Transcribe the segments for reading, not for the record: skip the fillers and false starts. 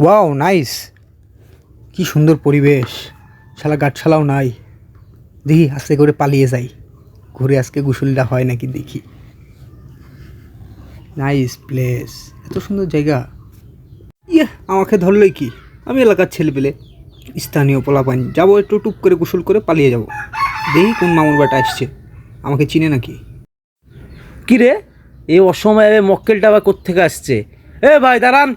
Wow nice, কি সুন্দর পরিবেশ। শালা গাছশালাও নাই। দেখি আস্তে করে পালিয়ে যাই, ঘুরে আজকে গোসলটা হয় নাকি দেখি। নাইস প্লেস, এত সুন্দর জায়গা। ইয়ে, আমাকে ধরলই কি, আমি এলাকার ছেলে পেলে, স্থানীয় পোলাপান, যাবো একটু টুপ করে গোসল করে পালিয়ে যাব। দেখি কোন মামুর বেটা আসছে, আমাকে চিনে নাকি। কি রে, এই অসময়ে মক্কেলটা আবার কোত্থেকে আসছে? এ ভাই দাঁড়ান।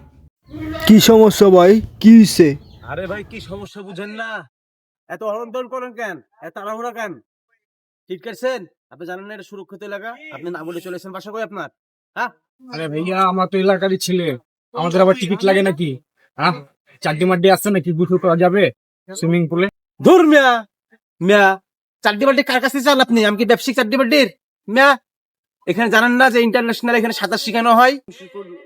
কি সমস্যা ভাই, কি হয়েছে? আরে ভাই, কি সমস্যা বুঝেন না? এত হরণ করেন কেন? এত তাড়াহুড়া কেন? ঠিক করছেন? আপনি জানেন না এটা সুরক্ষিত এলাকা? আপনি না বলে চলেছেন বাসা করে আপনার? হ্যাঁ, আরে ভাইয়া, আমার তো এলাকারই ছেলে, আমাদের আবার টিকিট লাগে নাকি? হ্যাঁ, চাড্ডি মাড্ডি আছে নাকি, গোসল করা যাবে সুইমিং পুলে? ধুর মিয়া, মিয়া, চাড্ডি বাড্ডি কার কাছে চান আপনি? আমি কি ব্যবসায়িক চাড্ডি বাড্ডির মিয়া? এখানে জানেন না যে ইন্টারন্যাশনাল এখানে সাঁতার শেখানো হয়?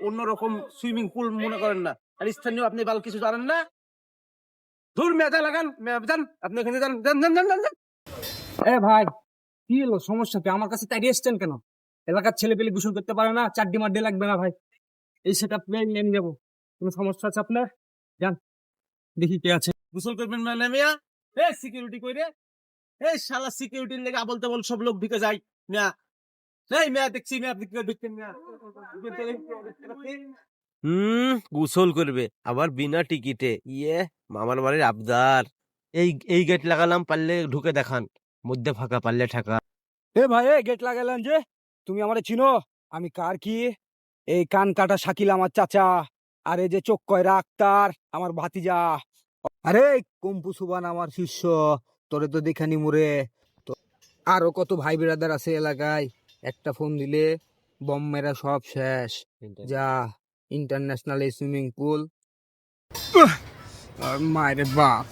অন্যরকম সুইমিং পুল মনে করেন না, আর স্থানীয় আপনি ভালো কিছু জানেন না। ধুর মিয়া, যা লাগান মিয়া, যান আপনি এখানে যান, যান যান যান যান যান। এ ভাই, কি হলো, সমস্যা কি? আমার কাছে তাড়িয়ে এসছেন কেন? এলাকার ছেলে পেলে গোসল করতে পারে না, চাড্ডি মাড্ডি লাগবে না ভাই, এই সেট আপ নিয়ে যাবো। কোনো সমস্যা আছে আপনার? যান, দেখি কে আছে। গোসল করবেন মানে মিয়া? এ সিকিউরিটি কইরে, এই শালা সিকিউরিটির লেগে আবল তাবল সব লোক ঢুকে যায় মিয়া। এই মিয়া, দেখছি মিয়া আপনি কি করে ঢুকতেন মিয়া? গোসল করবে আবার বিনা টিকিটে? ইয়ে, মামার বাড়ির আবদার। এই এই গেট লাগালাম, পারলে ঢুকে দেখান। মধ্যে ফাঁকা, পারলে ঠাকা। এ ভাই, এ গেট লাগালেন যে? তুমি আমারে চিনো? আমি কার কি? এই কান কাটা শাকিল আমার চাচা, আর এই যে চোখ কয়রা আক্তার আমার ভাতিজা। আরে কম্পু সুবান আমার শিষ্য, তোরে তো দেখানি মুরে। তো আরো কত ভাই বিরাদার আছে এলাকায়, একটা ফোন দিলে বম মেরা সব শেষ। যা, ইন্টারন্যাশনাল এই সুইমিং পুল। আর মায়ের বাপ,